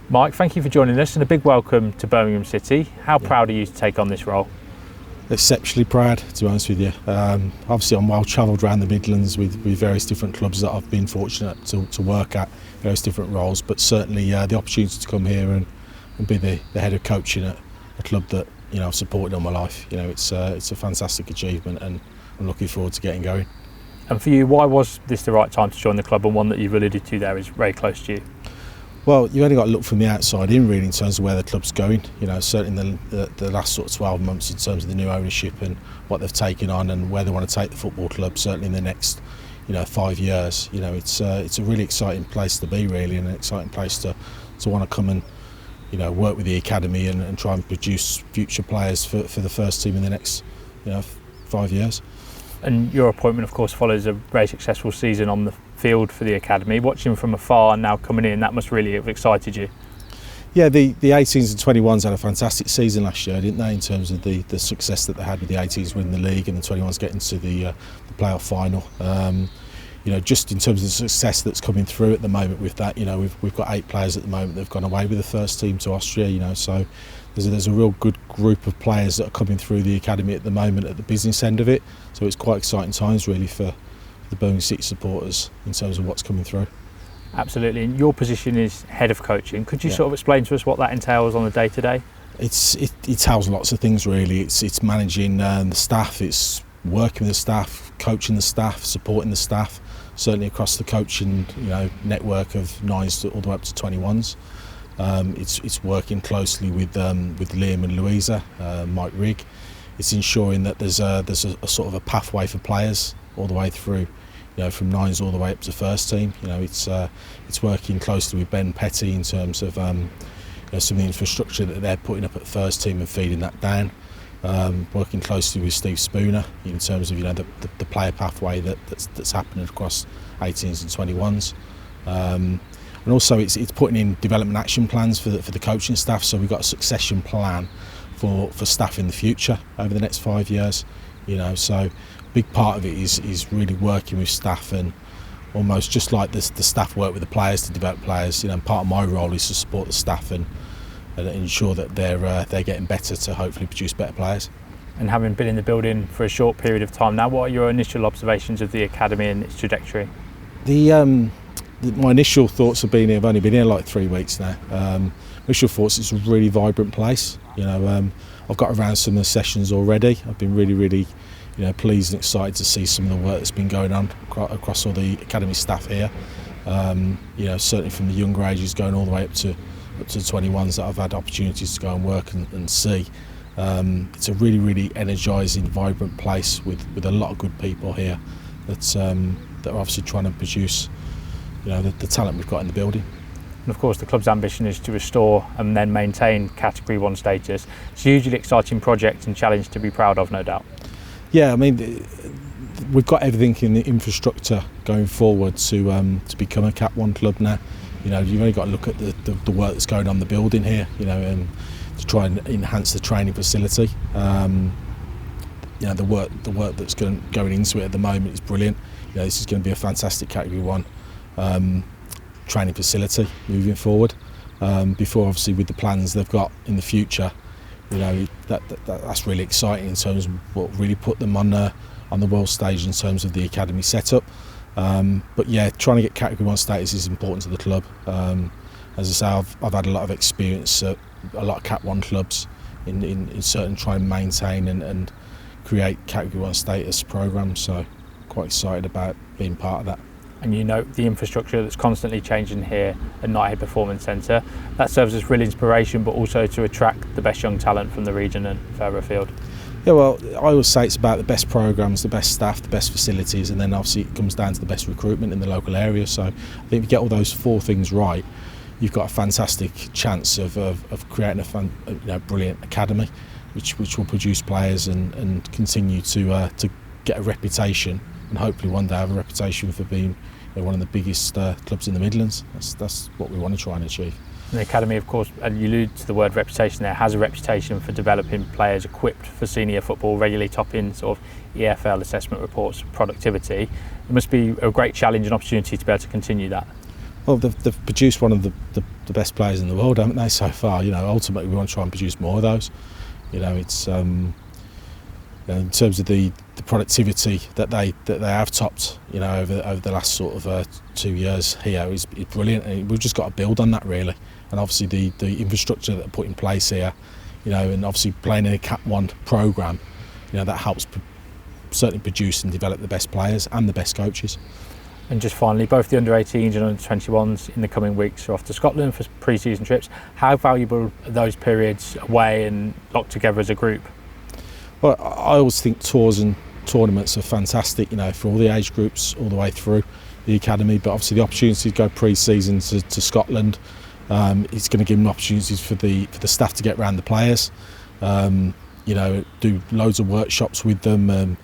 Mike, thank you for joining us and a big welcome to Birmingham City. How proud are you to take on this role? Exceptionally proud, to be honest with you. Obviously I'm well travelled around the Midlands with various different clubs that I've been fortunate to work at, various different roles, but certainly the opportunity to come here and be the head of coaching at a club that I've supported all my life. It's a fantastic achievement and I'm looking forward to getting going. And for you, why was this the right time to join the club, and one that you've alluded to there is very close to you? Well, you've only got to look from the outside in really in terms of where the club's going. Certainly the last sort of 12 months in terms of the new ownership and what they've taken on and where they want to take the football club, certainly in the next 5 years. It's a really exciting place to be really, and an exciting place to want to come and work with the academy and try and produce future players for the first team in the next 5 years. And your appointment, of course, follows a very successful season on the field for the academy. Watching from afar and now coming in, that must really have excited you. Yeah, the 18s and 21s had a fantastic season last year, didn't they, in terms of the success that they had with the 18s winning the league and the 21s getting to the playoff final. Just in terms of the success that's coming through at the moment with that, we've got 8 players at the moment that have gone away with the first team to Austria, so there's a real good group of players that are coming through the academy at the moment at the business end of it. So it's quite exciting times really for the Birmingham City supporters in terms of what's coming through. Absolutely, and your position is head of coaching. Could you sort of explain to us what that entails on the day-to-day? It entails lots of things really. It's managing the staff, it's working with the staff, coaching the staff, supporting the staff, certainly across the coaching network of 9s all the way up to 21s. It's working closely with Liam and Louisa, Mike Rigg. It's ensuring that there's a sort of a pathway for players all the way through, from 9s all the way up to first team. It's working closely with Ben Petty in terms of some of the infrastructure that they're putting up at first team and feeding that down. Working closely with Steve Spooner in terms of the player pathway that's happening across 18s and 21s. And also it's putting in development action plans for the coaching staff, so we've got a succession plan for staff in the future over the next 5 years. So a big part of it is really working with staff, and almost just like the staff work with the players to develop players. Part of my role is to support the staff and ensure that they're getting better to hopefully produce better players. And having been in the building for a short period of time now, what are your initial observations of the academy and its trajectory? My initial thoughts have been here. I've only been here like 3 weeks now. Initial thoughts, it's a really vibrant place. I've got around some of the sessions already. I've been really pleased and excited to see some of the work that's been going on across all the academy staff here. Certainly from the younger ages going all the way up to the 21s that I've had opportunities to go and work and see. It's a really energising, vibrant place with a lot of good people here that are obviously trying to produce the talent we've got in the building. And of course the club's ambition is to restore and then maintain Category 1 status. It's a hugely exciting project and challenge to be proud of, no doubt. Yeah, I mean, we've got everything in the infrastructure going forward to become a Cat 1 club now. You've only got to look at the work that's going on in the building here, and to try and enhance the training facility. The work that's going into it at the moment is brilliant. This is going to be a fantastic Category 1 training facility moving forward. Before, obviously, with the plans they've got in the future, that's really exciting in terms of what really put them on the world stage in terms of the academy setup. But yeah, trying to get Category 1 status is important to the club. As I say, I've had a lot of experience at a lot of Cat 1 clubs in certain trying to maintain and create Category 1 status programmes, so quite excited about being part of that. And the infrastructure that's constantly changing here at Knighthead Performance Centre, that serves as real inspiration, but also to attract the best young talent from the region and further afield. Yeah, well, I always say it's about the best programmes, the best staff, the best facilities, and then obviously it comes down to the best recruitment in the local area. So I think if you get all those 4 things right, you've got a fantastic chance of creating a brilliant academy, which will produce players and continue to get a reputation, and hopefully one day have a reputation for being one of the biggest clubs in the Midlands. That's what we want to try and achieve. And the academy, of course, and you allude to the word reputation there, has a reputation for developing players equipped for senior football, regularly topping sort of EFL assessment reports, productivity. It must be a great challenge and opportunity to be able to continue that. Well, they've produced one of the best players in the world, haven't they, so far? You know, ultimately we want to try and produce more of those. You know, it's in terms of the productivity that they have topped, you know, over the last sort of 2 years here is brilliant, and we've just got to build on that really. And obviously the infrastructure that are put in place here, you know, and obviously playing in a Cat 1 programme, you know, that helps certainly produce and develop the best players and the best coaches. And just finally, both the under-18s and under-21s in the coming weeks are off to Scotland for pre-season trips. How valuable are those periods away and locked together as a group? Well, I always think tours and tournaments are fantastic, you know, for all the age groups all the way through the academy. But obviously the opportunity to go pre-season to Scotland, it's going to give them opportunities for the staff to get around the players. You know, do loads of workshops with them.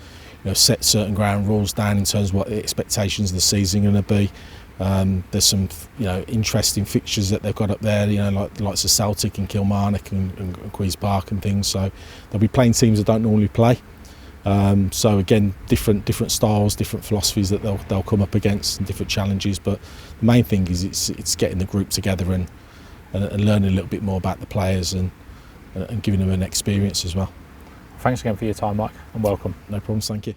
You know, set certain ground rules down in terms of what the expectations of the season are going to be. There's some, you know, interesting fixtures that they've got up there, you know, like the likes of Celtic and Kilmarnock and Queen's Park and things. So they'll be playing teams that don't normally play. So again, different styles, different philosophies that they'll come up against, and different challenges. But the main thing is it's getting the group together and learning a little bit more about the players and giving them an experience as well. Thanks again for your time, Mike, and welcome. No problems, thank you.